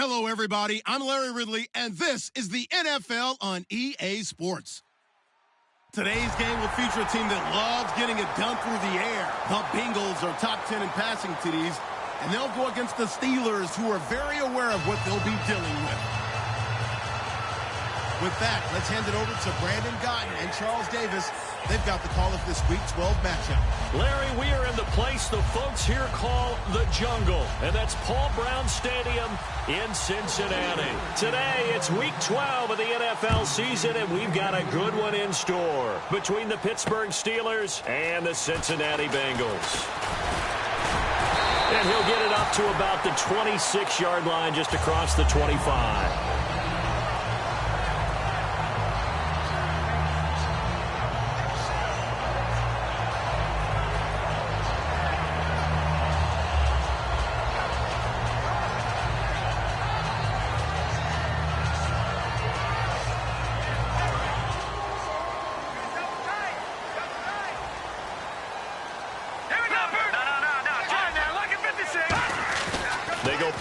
Hello, everybody. I'm Larry Ridley, and this is the NFL on EA Sports. Today's game will feature a team that loves getting it done through the air. The Bengals are top 10 in passing TDs, and they'll go against the Steelers, who are very aware of what they'll be dealing with. With that, let's hand it over to Brandon Gotton and Charles Davis. They've got the call of this Week 12 matchup. Larry, we are in the place the folks here call the Jungle, and that's Paul Brown Stadium in Cincinnati. Today, it's Week 12 of the NFL season, and we've got a good one in store between the Pittsburgh Steelers and the Cincinnati Bengals. And he'll get it up to about the 26-yard line just across the 25.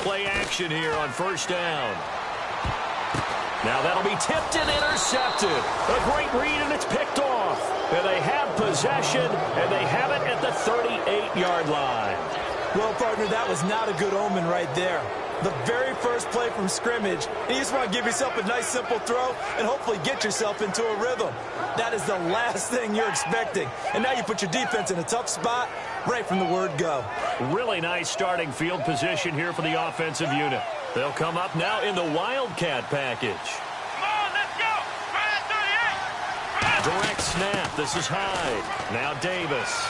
Play action here on first down. Now that'll be tipped and intercepted. A great read, and it's picked off. And they have possession, and they have it at the 38-yard line. Well, partner, that was not a good omen right there. The very first play from scrimmage, you just want to give yourself a nice, simple throw and hopefully get yourself into a rhythm. That is the last thing you're expecting. And now you put your defense in a tough spot right from the word go. Really nice starting field position here for the offensive unit. They'll come up now in the Wildcat package. Come on, let's go! Right, 38! Direct snap. This is Hyde. Now Davis.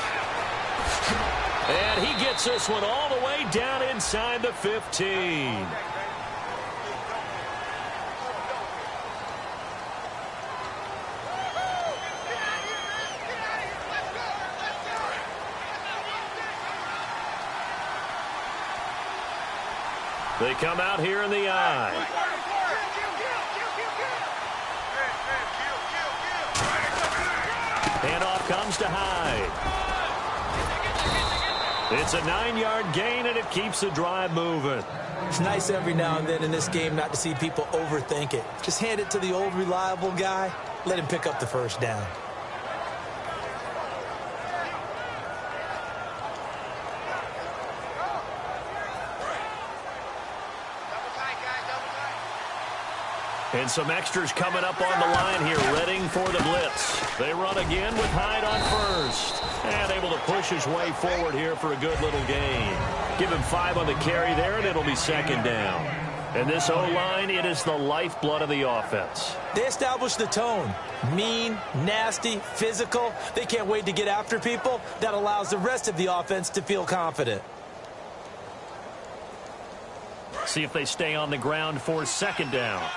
And he gets this one all the way down inside the 15. They come out here in the I. Handoff comes to Hyde. It's a 9-yard gain, and it keeps the drive moving. It's nice every now and then in this game not to see people overthink it. Just hand it to the old reliable guy. Let him pick up the first down. And some extras coming up on the line here, readying for the blitz. They run again with Hyde on first. And able to push his way forward here for a good little gain. Give him 5 on the carry there, and it'll be second down. And this O-line, it is the lifeblood of the offense. They establish the tone. Mean, nasty, physical. They can't wait to get after people. That allows the rest of the offense to feel confident. See if they stay on the ground for second down.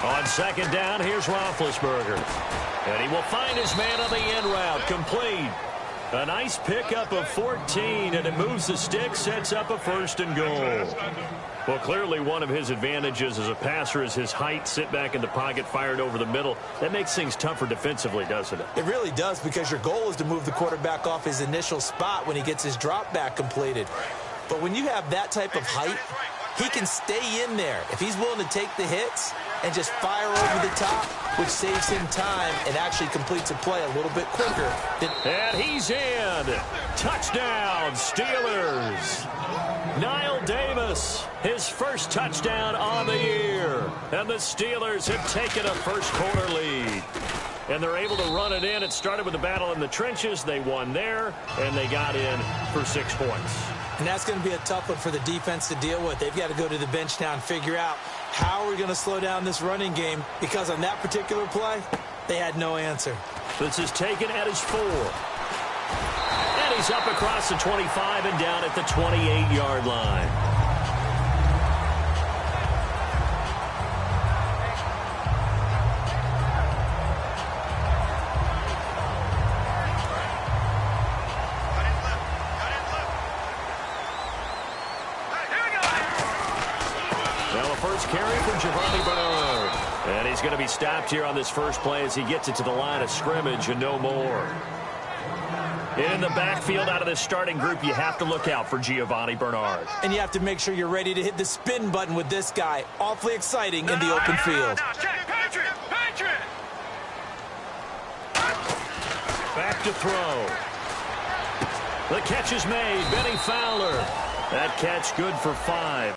On second down, here's Roethlisberger. And he will find his man on the end route. Complete. A nice pickup of 14, and it moves the stick, sets up a first and goal. Well, clearly one of his advantages as a passer is his height. Sit back in the pocket, fired over the middle. That makes things tougher defensively, doesn't it? It really does, because your goal is to move the quarterback off his initial spot when he gets his drop back completed. But when you have that type of height, he can stay in there if he's willing to take the hits and just fire over the top, which saves him time and actually completes a play a little bit quicker. And he's in. Touchdown, Steelers. Niall Davis, his first touchdown on the year. And the Steelers have taken a first-quarter lead. And they're able to run it in. It started with a battle in the trenches. They won there, and they got in for 6 points. And that's going to be a tough one for the defense to deal with. They've got to go to the bench now and figure out how are we going to slow down this running game, because on that particular play, they had no answer. This is taken at his 4. And he's up across the 25 and down at the 28-yard line. Carry from Giovanni Bernard. And he's going to be stopped here on this first play as he gets it to the line of scrimmage and no more. In the backfield out of this starting group, you have to look out for Giovanni Bernard. And you have to make sure you're ready to hit the spin button with this guy. Awfully exciting in the open field. Back to throw. The catch is made. Benny Fowler. That catch good for 5.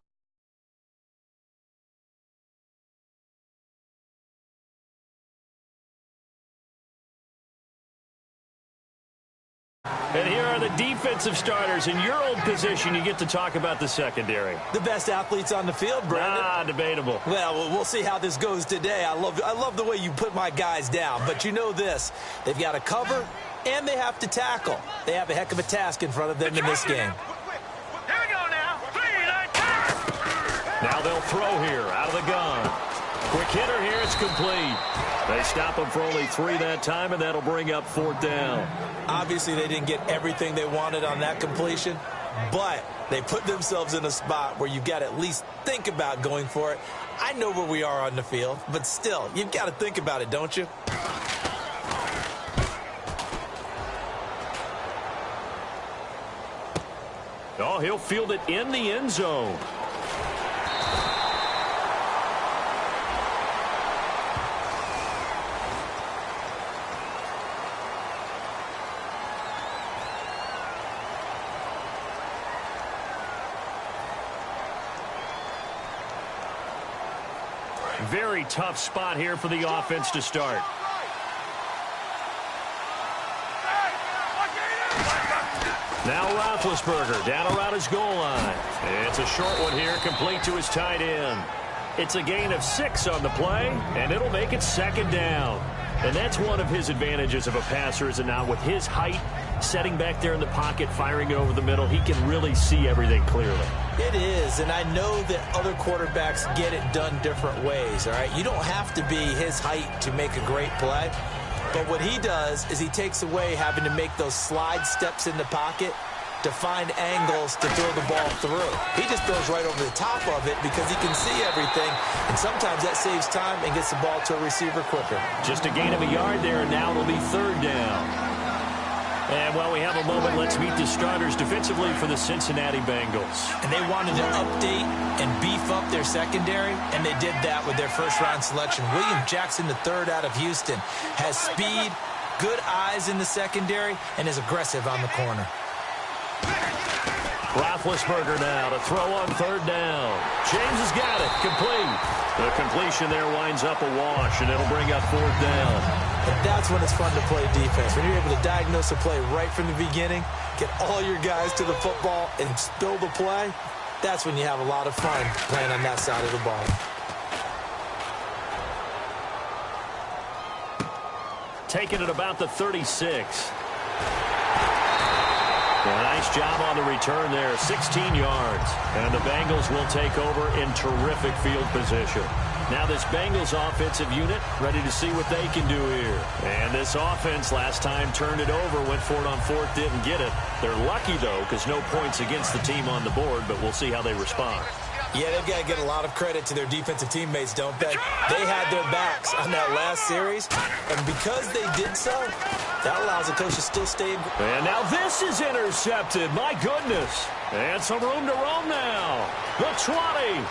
And here are the defensive starters. In your old position, you get to talk about the secondary. The best athletes on the field, Brandon. Debatable. Well, we'll see how this goes today. I love the way you put my guys down. But you know this. They've got to cover, and they have to tackle. They have a heck of a task in front of them in this game. Here we go now. Now they'll throw here out of the gun. Quick hitter here. It's complete. They stop him for only 3 that time, and that'll bring up 4th down. Obviously, they didn't get everything they wanted on that completion, but they put themselves in a spot where you've got to at least think about going for it. I know where we are on the field, but still, you've got to think about it, don't you? Oh, he'll field it in the end zone. Very tough spot here for the offense to start. Now Roethlisberger down around his goal line. It's a short one here, complete to his tight end. It's a gain of 6 on the play, and it'll make it 2nd down. And that's one of his advantages of a passer, is it not? With his height, setting back there in the pocket, firing it over the middle, he can really see everything clearly. It is, and I know that other quarterbacks get it done different ways, all right? You don't have to be his height to make a great play, but what he does is he takes away having to make those slide steps in the pocket to find angles to throw the ball through. He just throws right over the top of it because he can see everything, and sometimes that saves time and gets the ball to a receiver quicker. Just a gain of a yard there, and now it'll be 3rd down. And while we have a moment, let's meet the starters defensively for the Cincinnati Bengals. And they wanted to update and beef up their secondary, and they did that with their first-round selection. William Jackson III out of Houston has speed, good eyes in the secondary, and is aggressive on the corner. Roethlisberger now to throw on 3rd down. James has got it. Complete. The completion there winds up a wash, and it'll bring up 4th down. And that's when it's fun to play defense. When you're able to diagnose a play right from the beginning, get all your guys to the football, and spill the play, that's when you have a lot of fun playing on that side of the ball. Taking it about the 36. A nice job on the return there, 16 yards. And the Bengals will take over in terrific field position. Now this Bengals offensive unit ready to see what they can do here. And this offense last time turned it over, went for it on 4th, didn't get it. They're lucky, though, because no points against the team on the board, but we'll see how they respond. Yeah, they've got to get a lot of credit to their defensive teammates, don't they? They had their backs on that last series, and because they did so, that allows the coach to still stay in. And now this is intercepted. My goodness. And some room to roam now. The 20.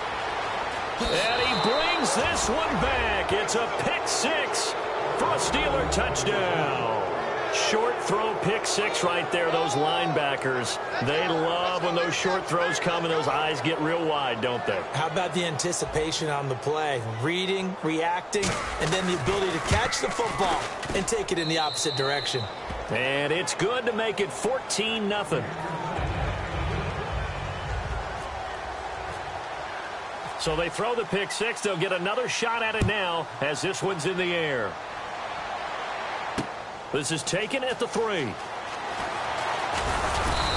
And he brings this one back. It's a pick 6 for a Steeler touchdown. Short throw pick 6 right there. Those linebackers, they love when those short throws come and those eyes get real wide, don't they? How about the anticipation on the play? Reading, reacting, and then the ability to catch the football and take it in the opposite direction. And it's good to make it 14-0. So they throw the pick 6. They'll get another shot at it now as this one's in the air. This is taken at the 3.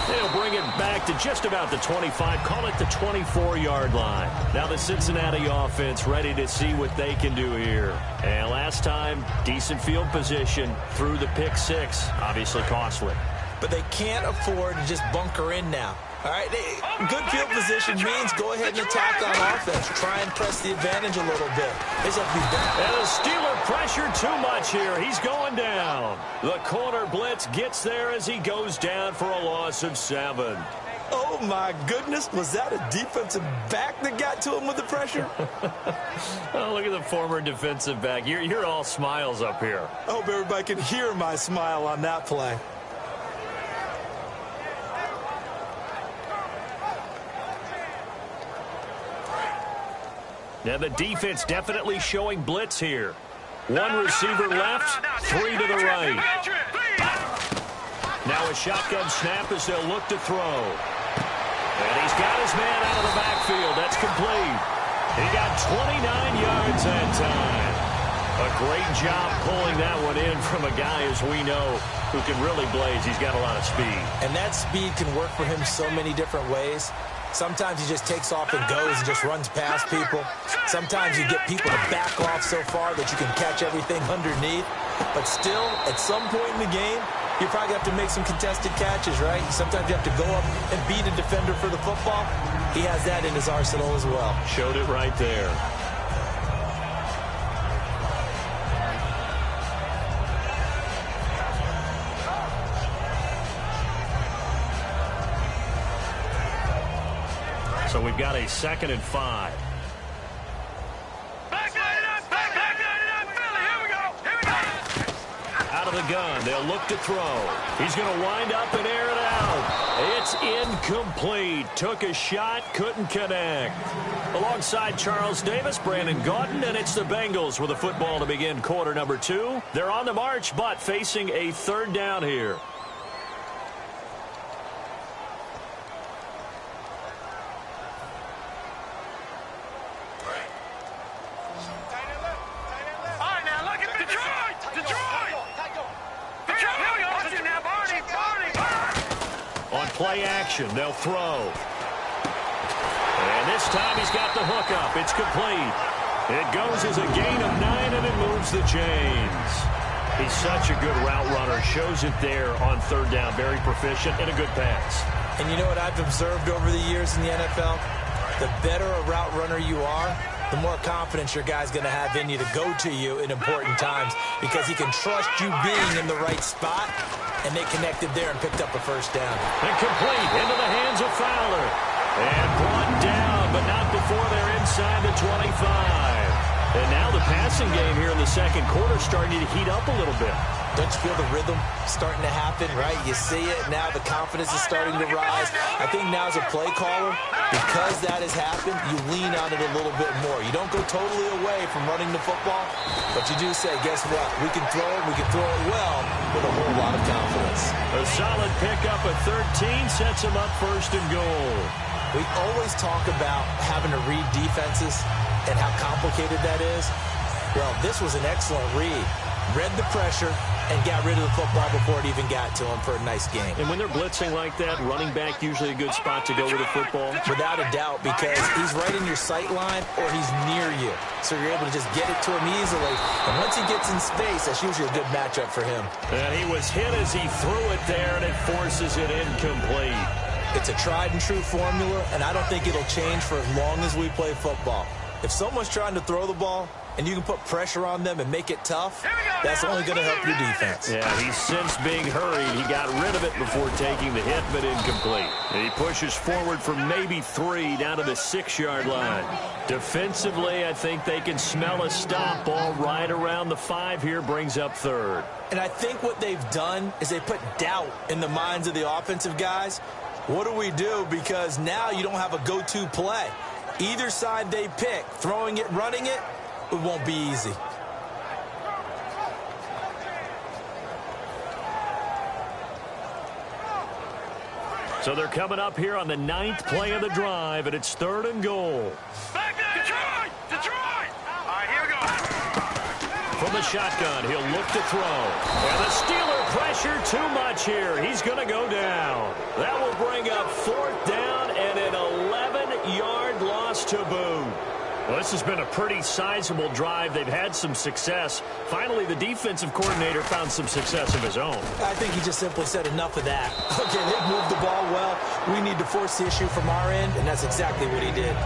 They'll bring it back to just about the 25. Call it the 24-yard line. Now the Cincinnati offense ready to see what they can do here. And last time, decent field position through the pick 6. Obviously costly. But they can't afford to just bunker in now. All right, good field position means go ahead and attack on offense. Try and press the advantage a little bit. And the Steeler pressure too much here. He's going down. The corner blitz gets there as he goes down for a loss of 7. Oh, my goodness. Was that a defensive back that got to him with the pressure? Oh, look at the former defensive back. You're all smiles up here. I hope everybody can hear my smile on that play. Now the defense definitely showing blitz here. One receiver left, 3 to the right. Now a shotgun snap as they'll look to throw. And he's got his man out of the backfield. That's complete. He got 29 yards that time. A great job pulling that one in from a guy, as we know, who can really blaze. He's got a lot of speed. And that speed can work for him so many different ways. Sometimes he just takes off and goes and just runs past people. Sometimes you get people to back off so far that you can catch everything underneath. But still, at some point in the game, you probably have to make some contested catches, right? Sometimes you have to go up and beat a defender for the football. He has that in his arsenal as well. Showed it right there. So we've got a 2nd and 5. Out of the gun, they'll look to throw. He's going to wind up and air it out. It's incomplete. Took a shot, couldn't connect. Alongside Charles Davis, Brandon Gaudin, and it's the Bengals with a football to begin quarter number 2. They're on the march, but facing a 3rd down here. Play action, they'll throw. And this time he's got the hook up. It's complete. It goes as a gain of 9, and it moves the chains. He's such a good route runner. Shows it there on 3rd down. Very proficient and a good pass. And you know what I've observed over the years in the NFL? The better a route runner you are, the more confidence your guy's going to have in you to go to you in important times, because he can trust you being in the right spot, and they connected there and picked up a 1st down. And complete into the hands of Fowler. And brought down, but not before they're inside the 25. And now the passing game here in the 2nd quarter starting to heat up a little bit. Don't you feel the rhythm starting to happen, right? You see it now. The confidence is starting to rise. I think now as a play caller, because that has happened, you lean on it a little bit more. You don't go totally away from running the football, but you do say, guess what? We can throw it. We can throw it well with a whole lot of confidence. A solid pickup at 13 sets him up 1st and goal. We always talk about having to read defenses and how complicated that is. Well, this was an excellent read. Read the pressure and got rid of the football before it even got to him for a nice game. And when they're blitzing like that, running back usually a good spot to go with the football? Without a doubt, because he's right in your sight line or he's near you. So you're able to just get it to him easily. And once he gets in space, that's usually a good matchup for him. And he was hit as he threw it there, and it forces it incomplete. It's a tried-and-true formula, and I don't think it'll change for as long as we play football. If someone's trying to throw the ball and you can put pressure on them and make it tough, that's only going to help your defense. Yeah, he's since being hurried. He got rid of it before taking the hit, but incomplete. And he pushes forward for maybe 3 down to the 6-yard line. Defensively, I think they can smell a stop ball right around the 5 here, brings up 3rd. And I think what they've done is they put doubt in the minds of the offensive guys. What do we do? Because now you don't have a go-to play. Either side they pick, throwing it, running it, it won't be easy. So they're coming up here on the 9th play of the drive, and it's 3rd and goal. Back there, Detroit! Detroit! All right, here we go. From the shotgun, he'll look to throw. And the Steeler pressure too much here. He's going to go down. That will bring up 4th down and an 11-yard loss to boot. Well, this has been a pretty sizable drive. They've had some success. Finally, the defensive coordinator found some success of his own. I think he just simply said enough of that. Okay, they've moved the ball well. We need to force the issue from our end, and that's exactly what he did.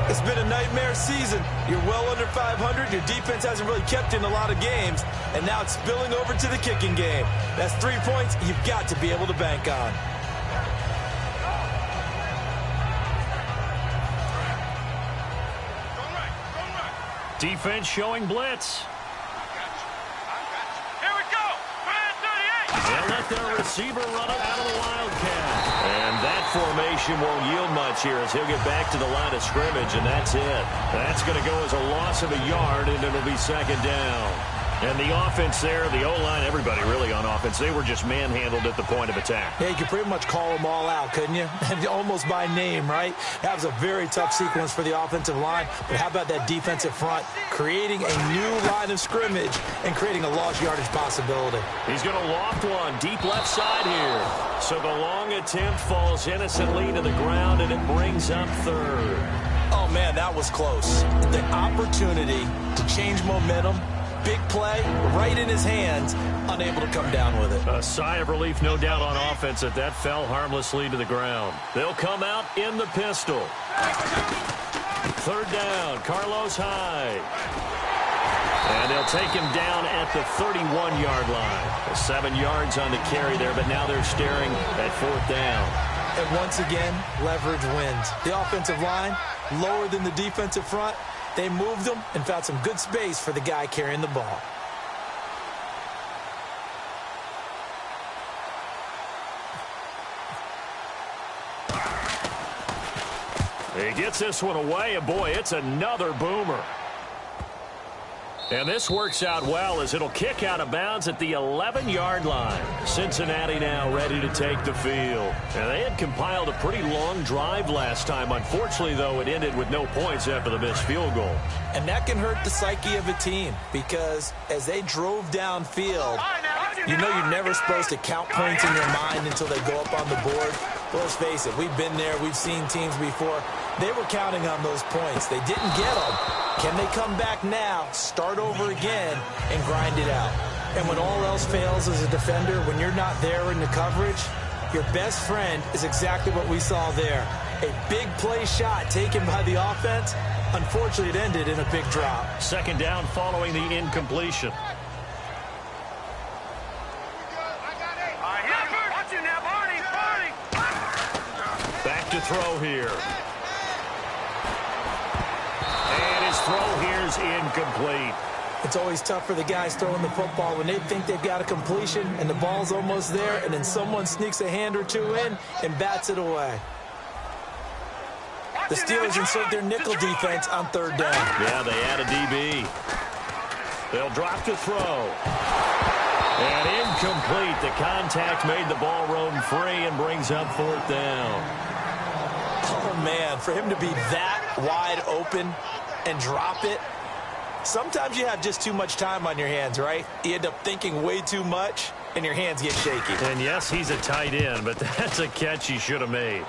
It's been a nightmare season. You're well under 500. Your defense hasn't really kept in a lot of games, and now it's spilling over to the kicking game. That's 3 points you've got to be able to bank on. Defense showing blitz. Here we go. They'll let their receiver run it out of the Wildcat. And that formation won't yield much here as he'll get back to the line of scrimmage, and that's it. That's going to go as a loss of a yard, and it'll be second down. And the offense there, the O-line, everybody really on offense, they were just manhandled at the point of attack. Yeah, you could pretty much call them all out, couldn't you? Almost by name, right? That was a very tough sequence for the offensive line. But how about that defensive front creating a new line of scrimmage and creating a lost yardage possibility? He's going to loft one deep left side here. So the long attempt falls innocently to the ground, and it brings up third. Oh, man, that was close. The opportunity to change momentum, big play, right in his hands, unable to come down with it. A sigh of relief, no doubt, on offense that fell harmlessly to the ground. They'll come out in the pistol. Third down, Carlos Hyde. And they'll take him down at the 31-yard line. 7 yards on the carry there, but now they're staring at fourth down. And once again, leverage wins. The offensive line, lower than the defensive front. They moved them and found some good space for the guy carrying the ball. He gets this one away, and boy, it's another boomer. And this works out well as it'll kick out of bounds at the 11-yard line. Cincinnati now ready to take the field. And they had compiled a pretty long drive last time. Unfortunately, though, it ended with no points after the missed field goal. And that can hurt the psyche of a team because as they drove downfield, you know you're never supposed to count points in your mind until they go up on the board. Well, let's face it, we've been there. We've seen teams before. They were counting on those points. They didn't get them. Can they come back now, start over again, and grind it out? And when all else fails as a defender, when you're not there in the coverage, your best friend is exactly what we saw there. A big play shot taken by the offense. Unfortunately, it ended in a big drop. Second down following the incompletion. Back to throw here. And his throw here is incomplete. It's always tough for the guys throwing the football when they think they've got a completion and the ball's almost there, and then someone sneaks a hand or two in and bats it away. The Steelers insert their nickel defense on third down. Yeah, they add a DB. They'll drop to throw. And incomplete. The contact made the ball roam free and brings up fourth down. Oh, man, for him to be that wide open and drop it, sometimes you have just too much time on your hands, right? You end up thinking way too much, and your hands get shaky. And, yes, he's a tight end, but that's a catch he should have made.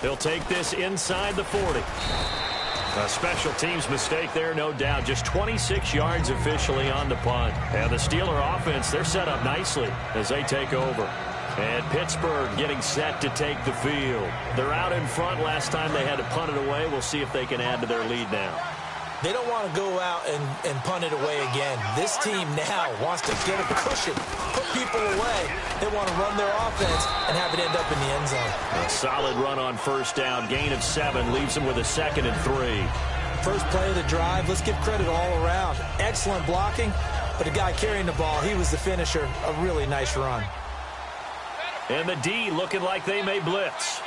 They'll take this inside the 40. A special teams mistake there, no doubt. Just 26 yards officially on the punt. And the Steeler offense, they're set up nicely as they take over. And Pittsburgh getting set to take the field. They're out in front. Last time they had to punt it away. We'll see if they can add to their lead now. They don't want to go out and punt it away again. This team now wants to get a cushion, put people away. They want to run their offense and have it end up in the end zone. A solid run on first down. Gain of 7 leaves them with a 2nd and 3. First play of the drive. Let's give credit all around. Excellent blocking, but the guy carrying the ball, he was the finisher. A really nice run. And the D looking like they may blitz.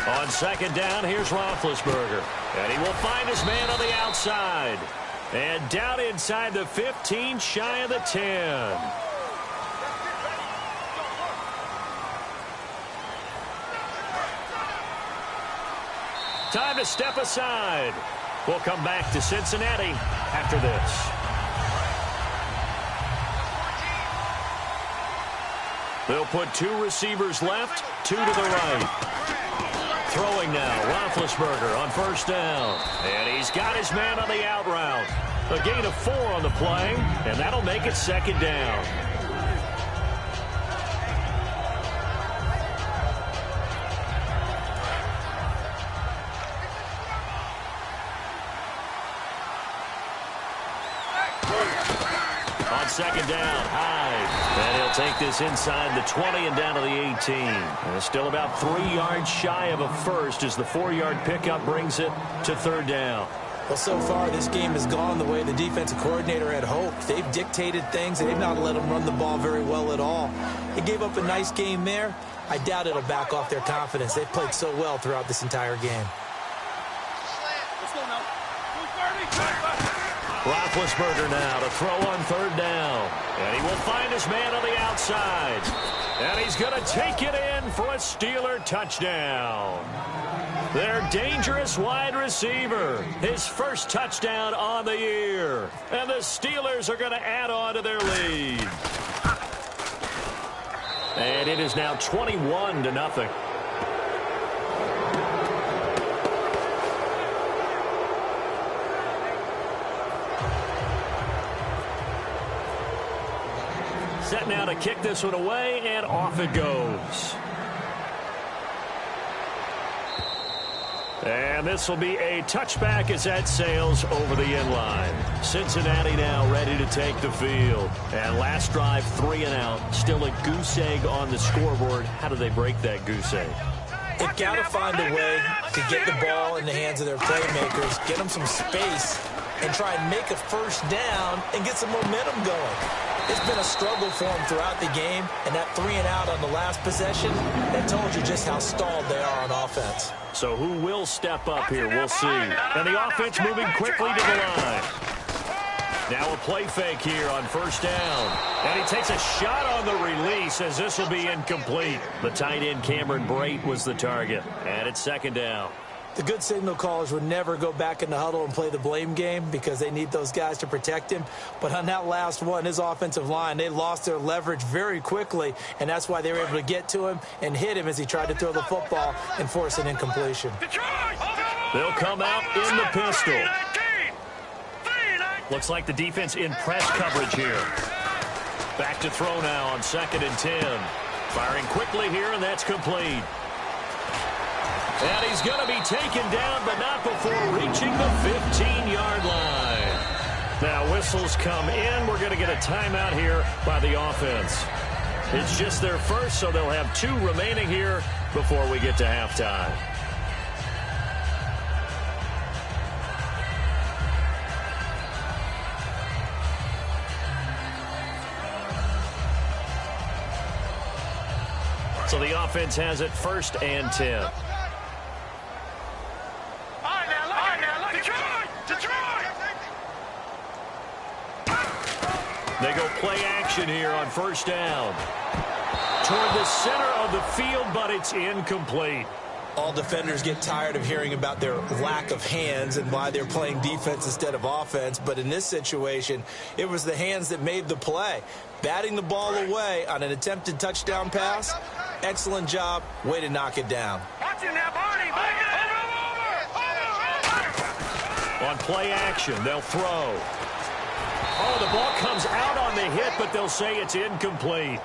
On second down, here's Roethlisberger. And he will find his man on the outside. And down inside the 15, shy of the 10. Time to step aside. We'll come back to Cincinnati after this. They'll put 2 receivers left, 2 to the right. Throwing now, Roethlisberger on first down. And he's got his man on the out route. A gain of 4 on the play, and that'll make it second down. second down. Hyde. And he'll take this inside the 20 and down to the 18. And still about 3 yards shy of a first as the 4-yard pickup brings it to third down. Well, so far, this game has gone the way the defensive coordinator had hoped. They've dictated things. They've not let them run the ball very well at all. They gave up a nice game there. I doubt it'll back off their confidence. They've played so well throughout this entire game. Roethlisberger now to throw on third down. And he will find his man on the outside. And he's going to take it in for a Steeler touchdown. Their dangerous wide receiver. His first touchdown on the year. And the Steelers are going to add on to their lead. And it is now 21-0. Set now to kick this one away, and off it goes. And this will be a touchback as that sails over the end line. Cincinnati now ready to take the field. And last drive, 3 and out. Still a goose egg on the scoreboard. How do they break that goose egg? They've got to find a way to get the ball in the hands of their playmakers, get them some space, and try and make a first down and get some momentum going. It's been a struggle for them throughout the game, and that 3 and out on the last possession, that told you just how stalled they are on offense. So who will step up here? We'll see. And the offense moving quickly to the line. Now a play fake here on first down. And he takes a shot on the release as this will be incomplete. The tight end Cameron Brate was the target. And it's second down. The good signal callers would never go back in the huddle and play the blame game because they need those guys to protect him. But on that last one, his offensive line, they lost their leverage very quickly, and that's why they were able to get to him and hit him as he tried to throw the football and force an incompletion. They'll come out in the pistol. Looks like the defense in press coverage here. Back to throw now on 2nd and 10. Firing quickly here, and that's complete. And he's going to be taken down, but not before reaching the 15-yard line. Now whistles come in. We're going to get a timeout here by the offense. It's just their first, so they'll have 2 remaining here before we get to halftime. So the offense has it 1st and 10. They go play action here on first down. Toward the center of the field, but it's incomplete. All defenders get tired of hearing about their lack of hands and why they're playing defense instead of offense. But in this situation, it was the hands that made the play. Batting the ball away on an attempted touchdown pass. Excellent job. Way to knock it down. On play action, they'll throw. Oh, the ball comes out on the hit, but they'll say it's incomplete.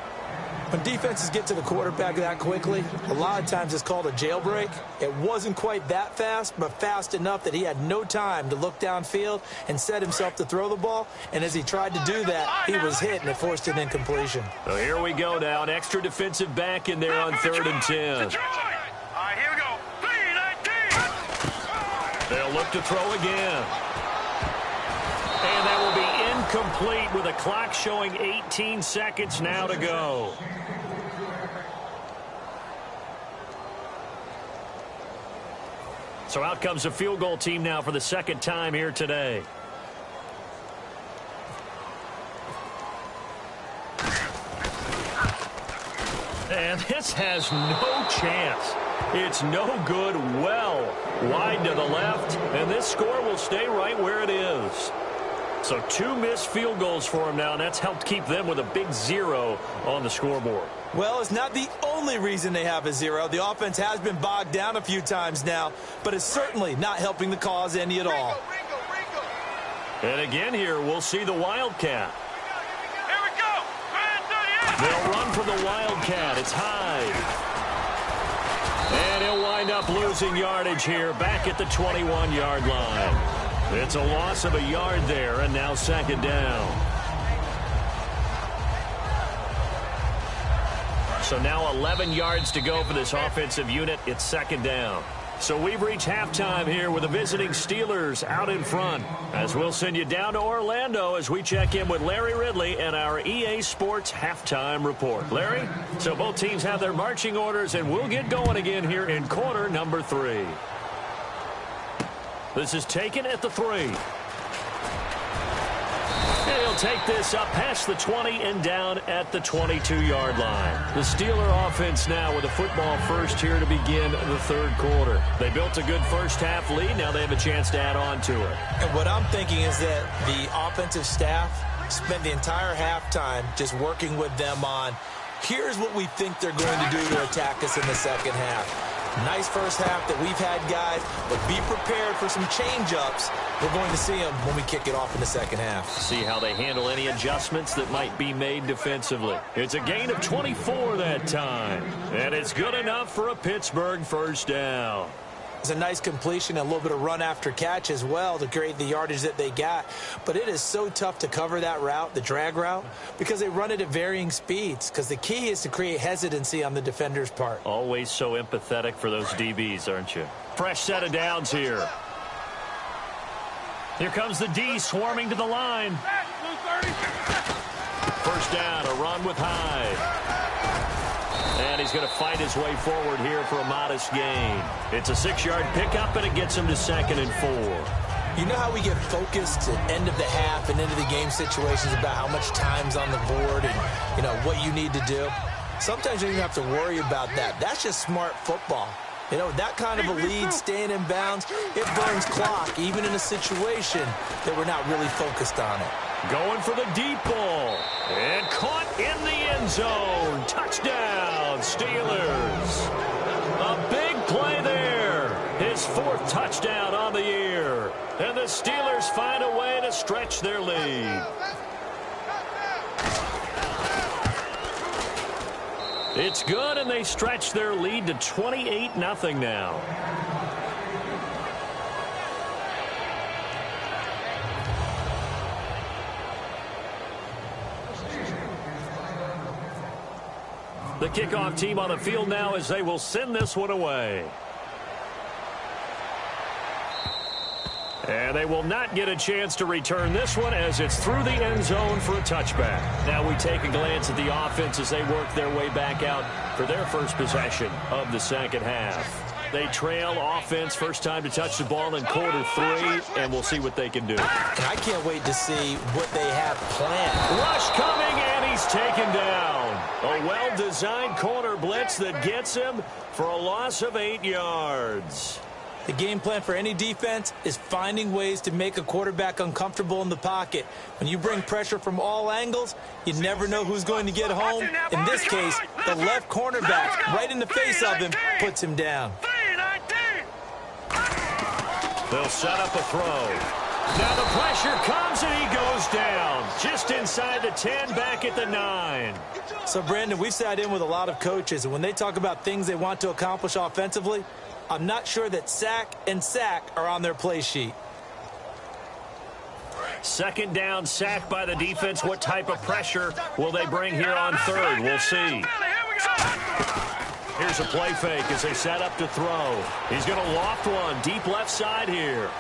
When defenses get to the quarterback that quickly, a lot of times it's called a jailbreak. It wasn't quite that fast, but fast enough that he had no time to look downfield and set himself to throw the ball. And as he tried to do that, he was hit, and it forced an incompletion. So here we go now. An extra defensive back in there on 3rd and 10. All right, here we go. 3-19. They'll look to throw again. And that will be incomplete with a clock showing 18 seconds now to go. So out comes the field goal team now for the 2nd time here today. And this has no chance. It's no good. Well wide to the left, and this score will stay right where it is. So 2 missed field goals for him now, and that's helped keep them with a big 0 on the scoreboard. Well, it's not the only reason they have a 0. The offense has been bogged down a few times now, but it's certainly not helping the cause any at all. And again here, we'll see the Wildcat. Here we go. They'll run for the Wildcat. It's Hyde. And he'll wind up losing yardage here back at the 21-yard line. It's a loss of a yard there, and now 2nd down. So now 11 yards to go for this offensive unit. It's second down. So we've reached halftime here with the visiting Steelers out in front. As we'll send you down to Orlando as we check in with Larry Ridley and our EA Sports halftime report. Larry, so both teams have their marching orders, and we'll get going again here in quarter number 3. This is taken at the 3. He'll take this up past the 20 and down at the 22-yard line. The Steeler offense now with a football first here to begin the third quarter. They built a good first half lead. Now they have a chance to add on to it. And what I'm thinking is that the offensive staff spent the entire halftime just working with them on, here's what we think they're going to do to attack us in the second half. Nice first half that we've had, guys, but be prepared for some change-ups. We're going to see them when we kick it off in the second half. See how they handle any adjustments that might be made defensively. It's a gain of 24 that time, and it's good enough for a Pittsburgh first down. It's a nice completion, a little bit of run after catch as well to create the yardage that they got. But it is so tough to cover that route, the drag route, because they run it at varying speeds. Because the key is to create hesitancy on the defender's part. Always so empathetic for those DBs, aren't you? Fresh set of downs here. Here comes the D swarming to the line. First down, a run with Hyde. And he's going to fight his way forward here for a modest gain. It's a 6-yard pickup, and it gets him to 2nd and 4. You know how we get focused at end of the half and into the game situations about how much time's on the board and, you know, what you need to do? Sometimes you don't even have to worry about that. That's just smart football. You know, that kind of a lead, staying in bounds, it burns clock, even in a situation that we're not really focused on it. Going for the deep ball. And caught in the end zone. Touchdown, Steelers. A big play there. His 4th touchdown on the year. And the Steelers find a way to stretch their lead. It's good, and they stretch their lead to 28-0 now. The kickoff team on the field now as they will send this one away. And they will not get a chance to return this one as it's through the end zone for a touchback. Now we take a glance at the offense as they work their way back out for their first possession of the second half. They trail offense, first time to touch the ball in quarter 3, and we'll see what they can do. And I can't wait to see what they have planned. Rush coming, and he's taken down. A well-designed corner blitz that gets him for a loss of 8 yards. The game plan for any defense is finding ways to make a quarterback uncomfortable in the pocket. When you bring pressure from all angles, you never know who's going to get home. In this case, the left cornerback right in the face of him puts him down. They'll set up a throw. Now the pressure comes and he goes down. Just inside the 10, back at the 9. So, Brandon, we've sat in with a lot of coaches, and when they talk about things they want to accomplish offensively, I'm not sure that sack and sack are on their play sheet. Second down, sack by the defense. What type of pressure will they bring here on third? We'll see. Here's a play fake as they set up to throw. He's going to loft one deep left side here.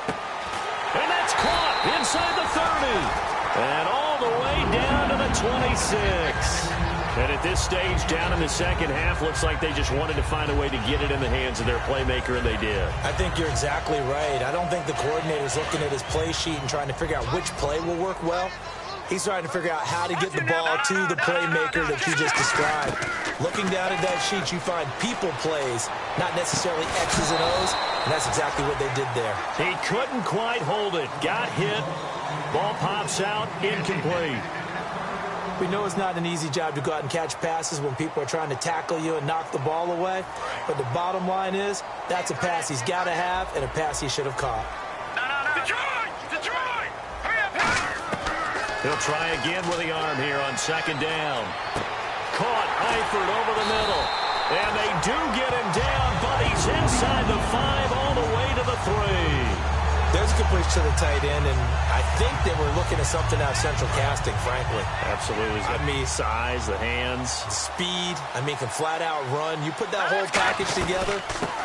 And that's caught inside the 30. And all the way down to the 26. And at this stage, down in the second half, looks like they just wanted to find a way to get it in the hands of their playmaker, and they did. I think you're exactly right. I don't think the coordinator's looking at his play sheet and trying to figure out which play will work well. He's trying to figure out how to get the ball to the playmaker that you just described. Looking down at that sheet, you find people plays, not necessarily X's and O's, and that's exactly what they did there. He couldn't quite hold it. Got hit. Ball pops out, incomplete. We know it's not an easy job to go out and catch passes when people are trying to tackle you and knock the ball away. But the bottom line is, that's a pass he's got to have and a pass he should have caught. Detroit! Hurry up! He'll try again with the arm here on second down. Caught Eifert over the middle. And they do get him down, but he's inside the 5 all the way to the 3. There's was a good push to the tight end, and I think they were looking at something out of central casting, frankly. Absolutely. He's got size, the hands. Speed. I mean, can flat out run. You put that whole package together,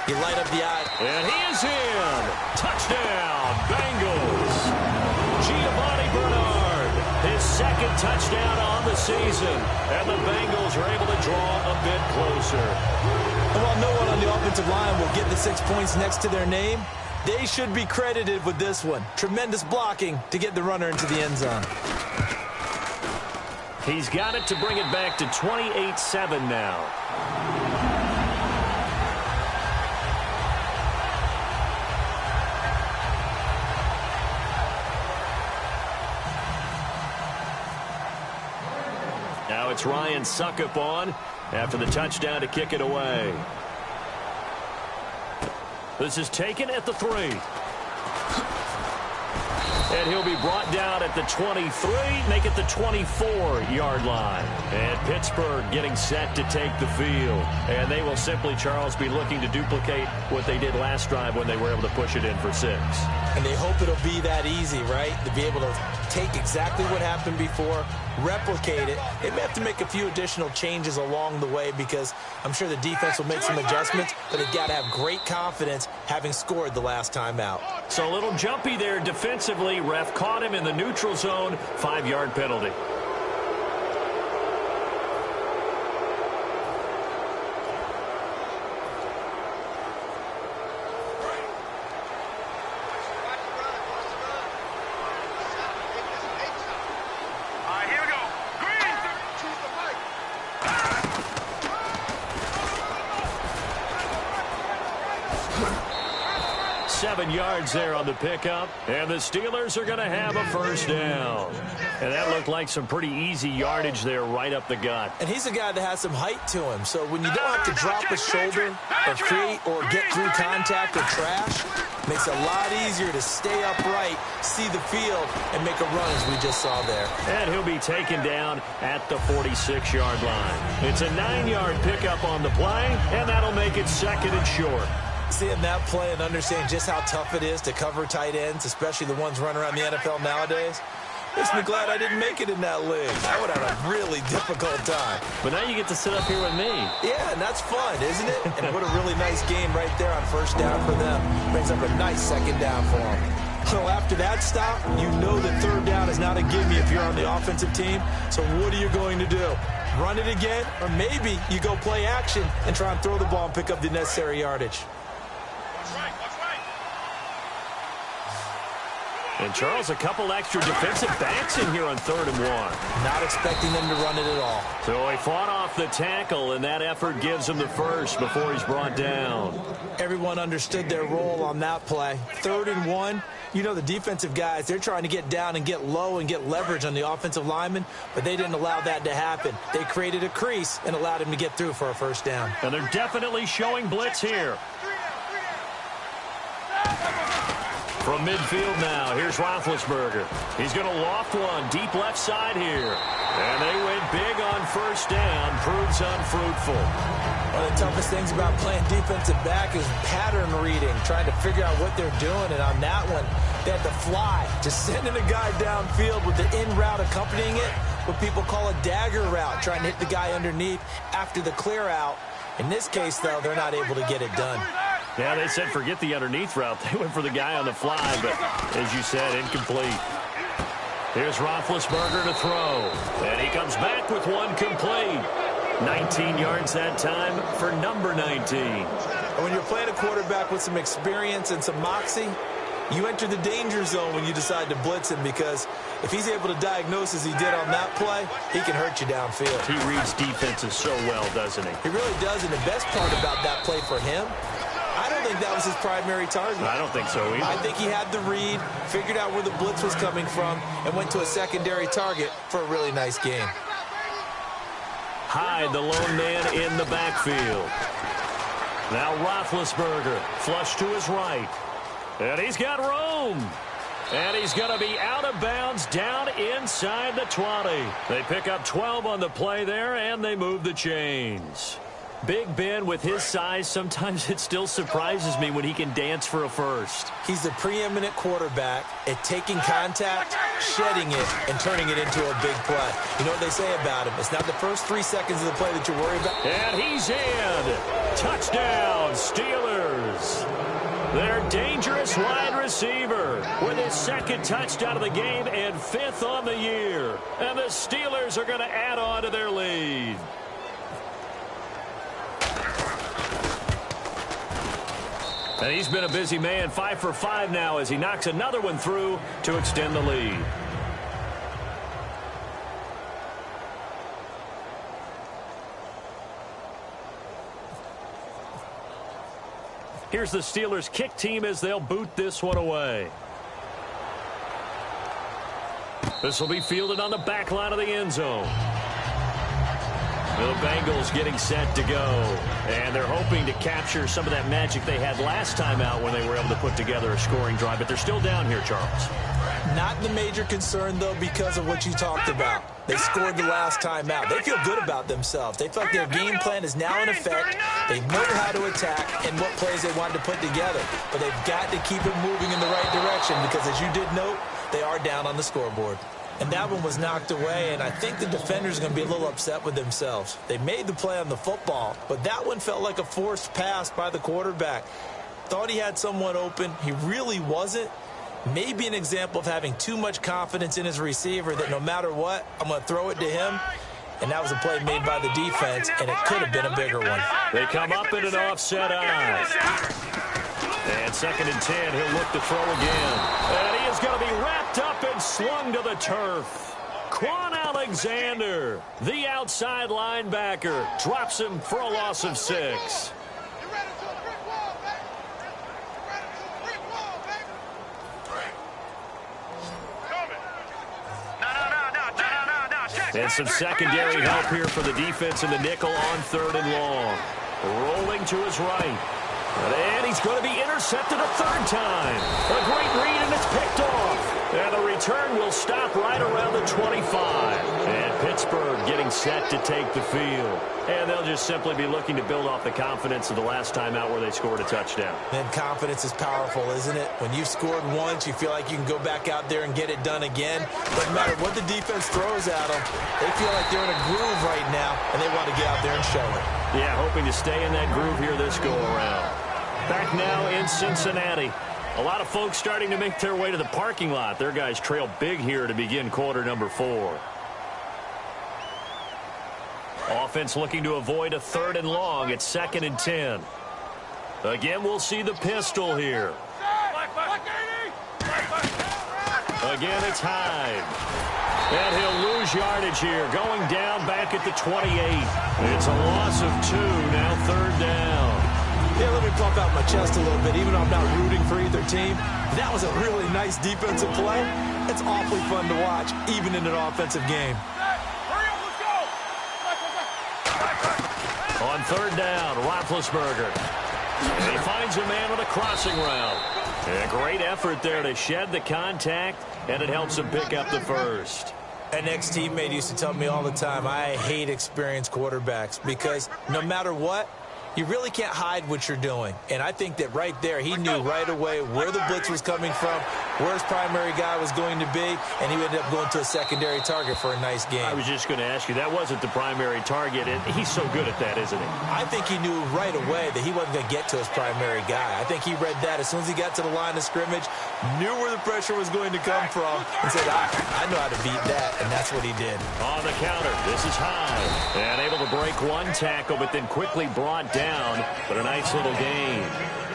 you light up the eye. And he is in. Touchdown, Bengals. Giovanni Bernard, his second touchdown on the season. And the Bengals are able to draw a bit closer. And while no one on the offensive line will get the 6 points next to their name, they should be credited with this one. Tremendous blocking to get the runner into the end zone. He's got it to bring it back to 28-7 now. Now it's Ryan Suckup on after the touchdown to kick it away. This is taken at the 3. And he'll be brought down at the 23, make it the 24-yard line. And Pittsburgh getting set to take the field. And they will simply, Charles, be looking to duplicate what they did last drive when they were able to push it in for 6. And they hope it'll be that easy, right? To be able to take exactly what happened before, replicate it. They may have to make a few additional changes along the way because I'm sure the defense will make some adjustments, but they've got to have great confidence having scored the last time out. So a little jumpy there defensively. Ref caught him in the neutral zone. 5-yard penalty. Here we go. Green. 7 yards there on the pickup. And the Steelers are going to have a first down. And that looked like some pretty easy yardage there right up the gut. And he's a guy that has some height to him. So when you don't have to drop his shoulder or create or get through contact or trash, makes it a lot easier to stay upright, see the field, and make a run as we just saw there. And he'll be taken down at the 46-yard line. It's a 9-yard pickup on the play, and that'll make it 2nd and short. Seeing that play and understanding just how tough it is to cover tight ends, especially the ones running around the NFL nowadays, makes me glad I didn't make it in that league. I would have a really difficult time. But now you get to sit up here with me. Yeah, and that's fun, isn't it? And what a really nice game right there on first down for them. Brings up a nice 2nd down for them. So after that stop, you know that 3rd down is not a gimme if you're on the offensive team. So what are you going to do? Run it again? Or maybe you go play action and try and throw the ball and pick up the necessary yardage. And, Charles, a couple extra defensive backs in here on 3rd and 1. Not expecting them to run it at all. So he fought off the tackle, and that effort gives him the first before he's brought down. Everyone understood their role on that play. 3rd and 1, you know the defensive guys, they're trying to get down and get low and get leverage on the offensive lineman, but they didn't allow that to happen. They created a crease and allowed him to get through for a first down. And they're definitely showing blitz here. From midfield now, here's Roethlisberger. He's going to loft one deep left side here. And they went big on first down. Proves unfruitful. One of the toughest things about playing defensive back is pattern reading, trying to figure out what they're doing. And on that one, they had to fly, just sending a guy downfield with the in route accompanying it, what people call a dagger route, trying to hit the guy underneath after the clear out. In this case, though, they're not able to get it done. Yeah, they said forget the underneath route. They went for the guy on the fly, but as you said, incomplete. Here's Roethlisberger to throw. And he comes back with one complete. 19 yards that time for number 19. And when you're playing a quarterback with some experience and some moxie, you enter the danger zone when you decide to blitz him, because if he's able to diagnose as he did on that play, he can hurt you downfield. He reads defenses so well, doesn't he? He really does, and the best part about that play for him, I don't think that was his primary target. I don't think so either. I think he had the read, figured out where the blitz was coming from, and went to a secondary target for a really nice game. Hyde, the lone man in the backfield. Now Roethlisberger, flush to his right. And he's got room. And he's going to be out of bounds down inside the 20. They pick up 12 on the play there, and they move the chains. Big Ben, with his size, sometimes it still surprises me when he can dance for a first. He's the preeminent quarterback at taking contact, shedding it, and turning it into a big play. You know what they say about him? It's not the first 3 seconds of the play that you worry about. And he's in. Touchdown, Steelers. Their dangerous wide receiver with his second touchdown of the game and 5th on the year. And the Steelers are going to add on to their lead. And he's been a busy man, 5 for 5 now as he knocks another one through to extend the lead. Here's the Steelers kick team as they'll boot this one away. This will be fielded on the back line of the end zone. The Bengals getting set to go. And they're hoping to capture some of that magic they had last time out when they were able to put together a scoring drive. But they're still down here, Charles. Not the major concern, though, because of what you talked about. They scored the last time out. They feel good about themselves. They feel like their game plan is now in effect. They know how to attack and what plays they want to put together. But they've got to keep it moving in the right direction because, as you did note, they are down on the scoreboard. And that one was knocked away, and I think the defenders are going to be a little upset with themselves. They made the play on the football, but that one felt like a forced pass by the quarterback. Thought he had someone open. He really wasn't. Maybe an example of having too much confidence in his receiver that no matter what, I'm going to throw it to him. And that was a play made by the defense, and it could have been a bigger one. They come up in an offset eye. And 2nd and 10, he'll look to throw again. And he is going to be wrapped up and slung to the turf. Quan Alexander, the outside linebacker, drops him for a loss of 6. And some secondary help here for the defense in the nickel on 3rd and long. Rolling to his right. And he's going to be intercepted a 3rd time. A great read, and it's picked off. And the return will stop right around the 25. And Pittsburgh getting set to take the field. And they'll just simply be looking to build off the confidence of the last time out where they scored a touchdown. And confidence is powerful, isn't it? When you've scored once, you feel like you can go back out there and get it done again. Doesn't matter what the defense throws at them. They feel like they're in a groove right now, and they want to get out there and show it. Yeah, hoping to stay in that groove here this go-around. Back now in Cincinnati. A lot of folks starting to make their way to the parking lot. Their guys trail big here to begin quarter number 4. Offense looking to avoid a 3rd and long at 2nd and 10. Again, we'll see the pistol here. Again, it's Hyde. And he'll lose yardage here, going down back at the 28. It's a loss of 2, now 3rd down. Yeah, let me pump out my chest a little bit, even though I'm not rooting for either team. That was a really nice defensive play. It's awfully fun to watch, even in an offensive game. On 3rd down, Roethlisberger. And he finds a man on a crossing route. And a great effort there to shed the contact, and it helps him pick up the first. An ex-teammate used to tell me all the time, I hate experienced quarterbacks because no matter what, you really can't hide what you're doing. And I think that right there, he knew right away where the blitz was coming from, where his primary guy was going to be, and he ended up going to a secondary target for a nice game. I was just going to ask you, that wasn't the primary target, and he's so good at that, isn't he? I think he knew right away that he wasn't going to get to his primary guy. I think he read that as soon as he got to the line of scrimmage, knew where the pressure was going to come from, and said, I know how to beat that, and that's what he did. On the counter, this is Hyde. And able to break one tackle, but then quickly brought down. But a nice little gain.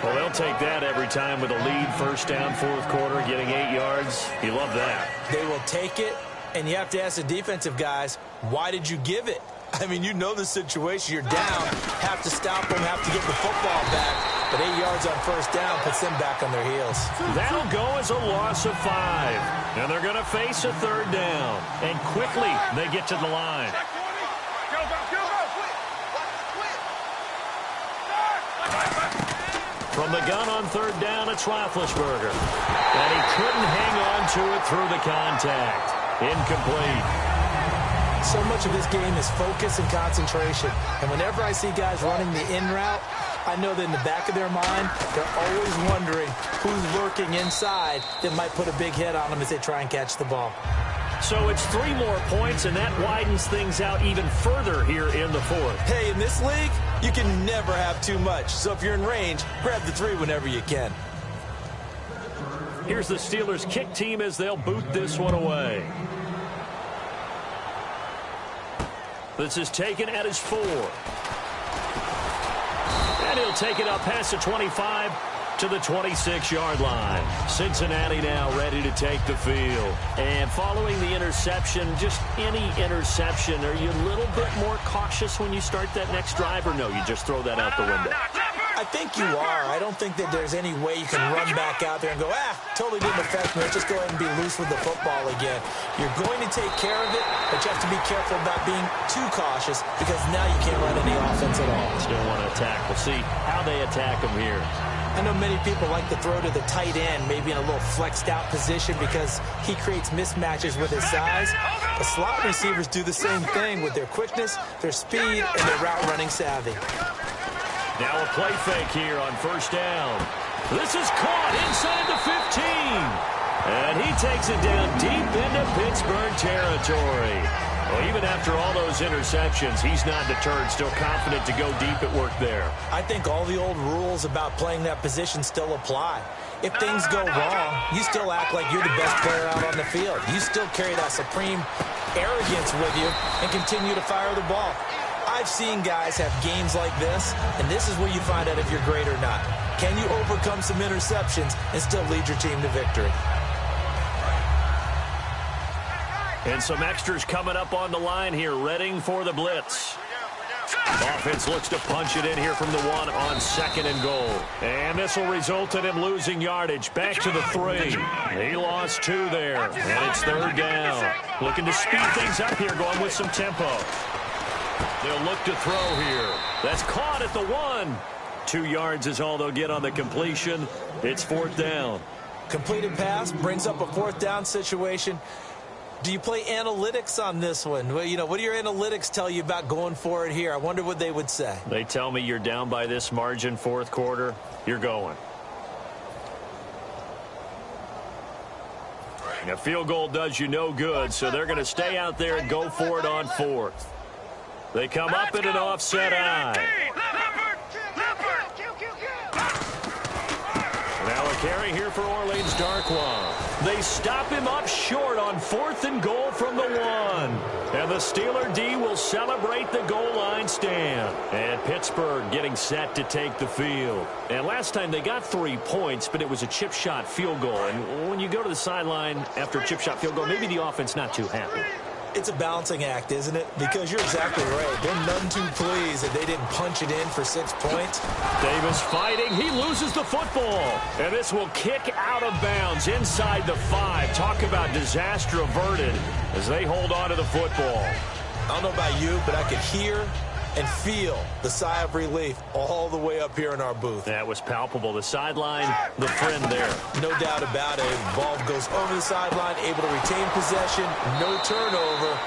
Well, they'll take that every time with a lead. 1st down, 4th quarter, getting 8 yards. You love that. They will take it, and you have to ask the defensive guys, why did you give it? I mean, you know the situation. You're down, have to stop them, have to get the football back. But 8 yards on 1st down puts them back on their heels. That'll go as a loss of 5. And they're going to face a 3rd down. And quickly, they get to the line. From the gun on 3rd down, it's Roethlisberger. And he couldn't hang on to it through the contact. Incomplete. So much of this game is focus and concentration. And whenever I see guys running the in route, I know that in the back of their mind, they're always wondering who's lurking inside that might put a big hit on them as they try and catch the ball. So it's 3 more points, and that widens things out even further here in the fourth. Hey, in this league, you can never have too much. So if you're in range, grab the 3 whenever you can. Here's the Steelers' kick team as they'll boot this one away. This is taken at his 4. And he'll take it up past the 25 to the 26-yard line. Cincinnati now ready to take the field. And following the interception, just any interception, are you a little bit more cautious when you start that next drive, or no, you just throw that out the window? I think you are. I don't think that there's any way you can run back out there and go, totally didn't affect me. Let's just go ahead and be loose with the football again. You're going to take care of it, but you have to be careful about being too cautious because now you can't run any offense at all. Still want to attack. We'll see how they attack them here. I know many people like to throw to the tight end, maybe in a little flexed out position because he creates mismatches with his size. The slot receivers do the same thing with their quickness, their speed, and their route running savvy. Now a play fake here on first down. This is caught inside the 15. And he takes it down deep into Pittsburgh territory. Well, even after all those interceptions, he's not deterred, still confident to go deep at work there. I think all the old rules about playing that position still apply. If things go wrong, you still act like you're the best player out on the field. You still carry that supreme arrogance with you and continue to fire the ball. I've seen guys have games like this, and this is where you find out if you're great or not. Can you overcome some interceptions and still lead your team to victory? And some extras coming up on the line here, readying for the blitz. Offense looks to punch it in here from the 1 on 2nd and goal. And this will result in him losing yardage. Back to the 3. He lost 2 there, and it's 3rd down. Looking to speed things up here, going with some tempo. They'll look to throw here. That's caught at the 1. 2 yards is all they'll get on the completion. It's 4th down. Completed pass brings up a 4th down situation. Do you play analytics on this one? Well, what do your analytics tell you about going for it here? I wonder what they would say. They tell me you're down by this margin 4th quarter. You're going. A field goal does you no good, so they're going to stay out there and go for it on 4th. They come up in an offset eye. Now a carry here for Orleans Darkwa. They stop him up short on 4th and goal from the 1. And the Steeler D will celebrate the goal line stand. And Pittsburgh getting set to take the field. And last time they got 3 points, but it was a chip shot field goal. And when you go to the sideline after a chip shot field goal, maybe the offense not too happy. It's a balancing act, isn't it? Because you're exactly right. They're none too pleased that they didn't punch it in for 6 points. Davis fighting. He loses the football. And this will kick out of bounds inside the 5. Talk about disaster averted as they hold on to the football. I don't know about you, but I could hear and feel the sigh of relief all the way up here in our booth. That was palpable. The sideline, the friend there. No doubt about it. The ball goes over the sideline, able to retain possession, no turnover.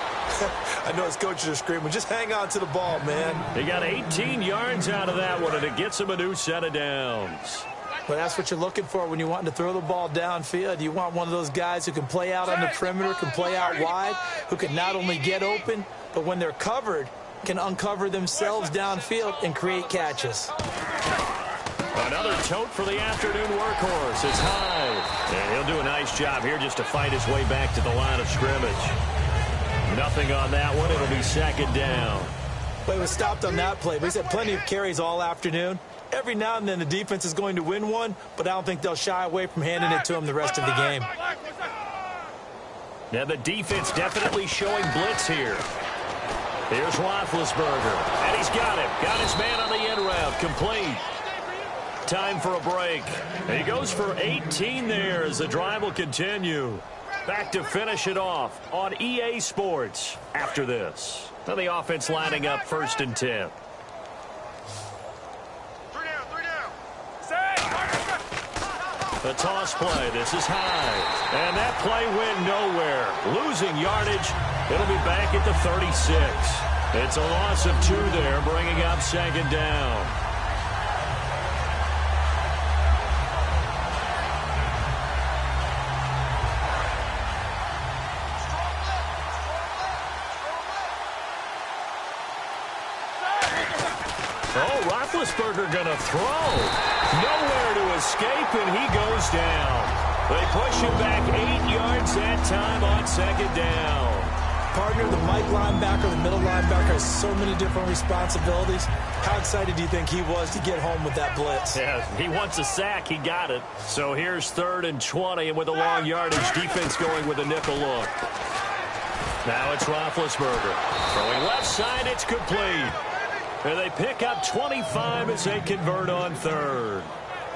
I know his coaches are screaming, just hang on to the ball, man. He got 18 yards out of that one, and it gets him a new set of downs. But that's what you're looking for when you're wanting to throw the ball downfield. You want one of those guys who can play out on the perimeter, can play out wide, who can not only get open, but when they're covered, can uncover themselves downfield and create catches. Another tote for the afternoon workhorse. It's high. And he'll do a nice job here just to fight his way back to the line of scrimmage. Nothing on that one. It'll be 2nd down. Well, he was stopped on that play, but he's had plenty of carries all afternoon. Every now and then the defense is going to win one, but I don't think they'll shy away from handing it to him the rest of the game. Now the defense definitely showing blitz here. Here's Roethlisberger, and he's got him. Got his man on the end route, complete. Time for a break. And he goes for 18 there as the drive will continue. Back to finish it off on EA Sports after this. Now the offense lining up 1st and 10. A toss play. This is high. And that play went nowhere. Losing yardage. It'll be back at the 36. It's a loss of 2 there, bringing up second down. Oh, Roethlisberger going to throw. Nowhere to escape, and he goes down. They push him back 8 yards that time on second down. Partner, the Mike linebacker, the middle linebacker has so many different responsibilities. How excited do you think he was to get home with that blitz? Yeah, he wants a sack. He got it. So here's 3rd and 20, and with a long yardage, defense going with a nickel look. Now it's Roethlisberger. Throwing left side, it's complete. And they pick up 25 as they convert on 3rd.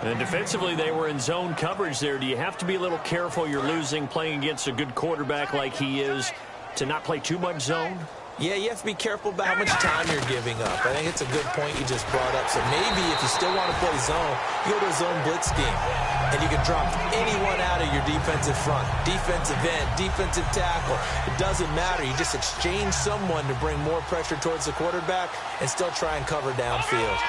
And defensively, they were in zone coverage there. Do you have to be a little careful? You're losing, playing against a good quarterback like he is, to not play too much zone? Yeah, you have to be careful about how much time you're giving up. I think it's a good point you just brought up. So maybe if you still want to play zone, you go to a zone blitz scheme. And you can drop anyone out of your defensive front. Defensive end, defensive tackle. It doesn't matter. You just exchange someone to bring more pressure towards the quarterback and still try and cover downfield.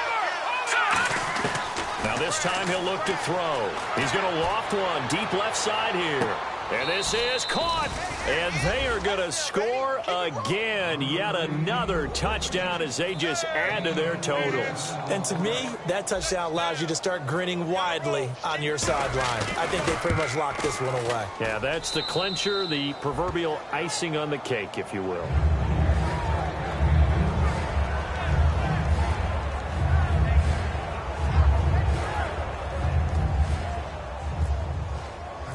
Now this time he'll look to throw. He's going to loft one deep left side here. And this is caught. And they are going to score again. Yet another touchdown as they just add to their totals. And to me, that touchdown allows you to start grinning widely on your sideline. I think they pretty much locked this one away. Yeah, that's the clincher, the proverbial icing on the cake, if you will.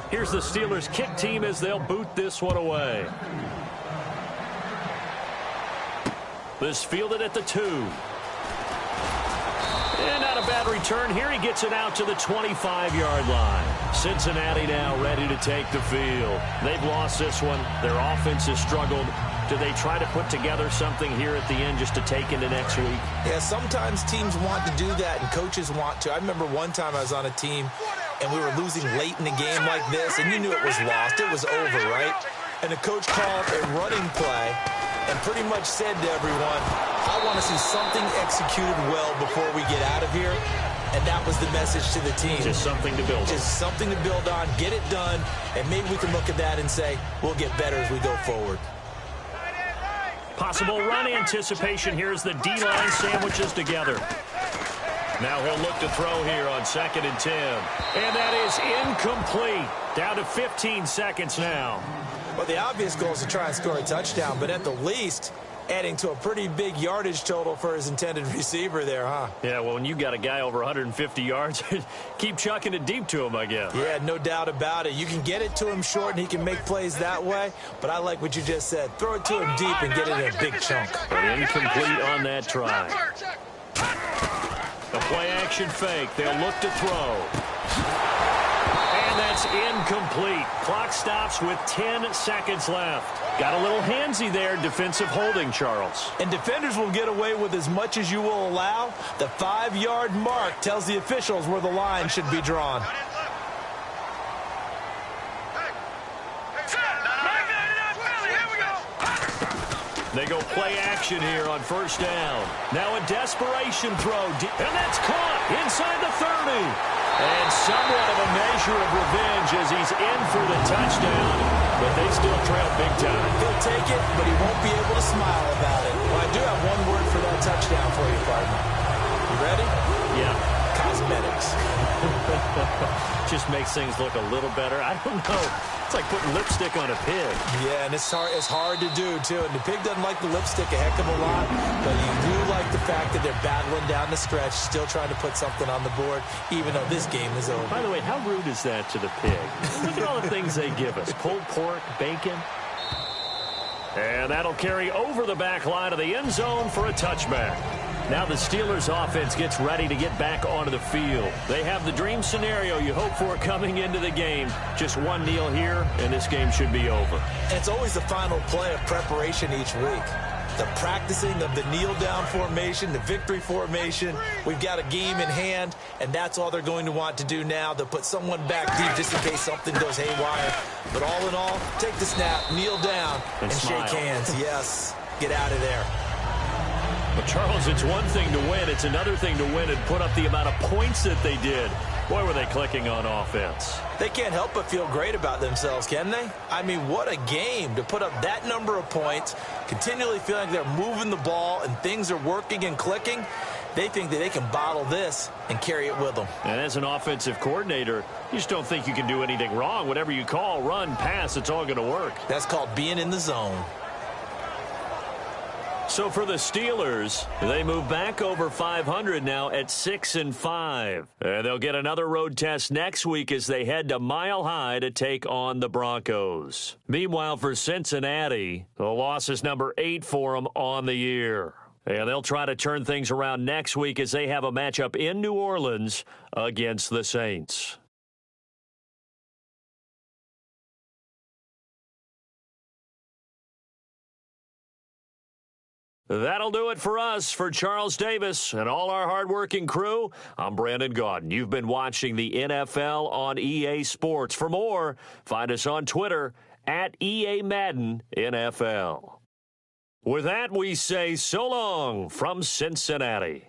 Here's the Steelers kick team as they'll boot this one away. This fielded at the 2. And not a bad return here. He gets it out to the 25-yard line. Cincinnati now ready to take the field. They've lost this one. Their offense has struggled. Do they try to put together something here at the end just to take into next week? Yeah, sometimes teams want to do that and coaches want to. I remember one time I was on a team and we were losing late in a game like this, and you knew it was lost. It was over, right? And the coach called a running play and pretty much said to everyone, I want to see something executed well before we get out of here. And that was the message to the team. Just something to build on. Just something to build on, get it done, and maybe we can look at that and say, we'll get better as we go forward. Possible run anticipation. Here's the D-line sandwiches together. Now he'll look to throw here on 2nd and 10. And that is incomplete. Down to 15 seconds now. Well, the obvious goal is to try and score a touchdown, but at the least, adding to a pretty big yardage total for his intended receiver there, huh? Yeah, well, when you got a guy over 150 yards, keep chucking it deep to him, I guess. Yeah, no doubt about it. You can get it to him short, and he can make plays that way, but I like what you just said. Throw it to him deep and get it in a big chunk. But incomplete on that try. A play-action fake. They'll look to throw. And that's incomplete. Clock stops with 10 seconds left. Got a little handsy there. Defensive holding, Charles. And defenders will get away with as much as you will allow. The 5-yard mark tells the officials where the line should be drawn. They go play action here on 1st down. Now a desperation throw. And that's caught inside the 30. And somewhat of a measure of revenge as he's in for the touchdown. But they still trail big time. He'll take it, but he won't be able to smile about it. Well, I do have one word for that touchdown for you, partner. You ready? Yeah. Cosmetics. Just makes things look a little better. I don't know. It's like putting lipstick on a pig. Yeah, and it's hard to do, too. And the pig doesn't like the lipstick a heck of a lot, but you do like the fact that they're battling down the stretch, still trying to put something on the board, even though this game is over. By the way, how rude is that to the pig? Look at all the things they give us. Pulled pork, bacon. And that'll carry over the back line of the end zone for a touchback. Now the Steelers offense gets ready to get back onto the field. They have the dream scenario you hope for coming into the game. Just one kneel here, and this game should be over. And it's always the final play of preparation each week. the practicing of the kneel-down formation, the victory formation. We've got a game in hand, and that's all they're going to want to do now. They'll put someone back deep just in case something goes haywire. But all in all, take the snap, kneel down, and shake hands. Yes, get out of there. But, Charles, it's one thing to win. It's another thing to win and put up the amount of points that they did. Boy, were they clicking on offense. They can't help but feel great about themselves, can they? I mean, what a game to put up that number of points, continually feeling like they're moving the ball and things are working and clicking. They think that they can bottle this and carry it with them. And as an offensive coordinator, you just don't think you can do anything wrong. Whatever you call, run, pass, it's all going to work. That's called being in the zone. So for the Steelers, they move back over 500 now at 6-5. And they'll get another road test next week as they head to Mile High to take on the Broncos. Meanwhile, for Cincinnati, the loss is number 8 for them on the year. And they'll try to turn things around next week as they have a matchup in New Orleans against the Saints. That'll do it for us. For Charles Davis and all our hardworking crew, I'm Brandon Gaudin. You've been watching the NFL on EA Sports. For more, find us on Twitter at EA Madden NFL. With that, we say so long from Cincinnati.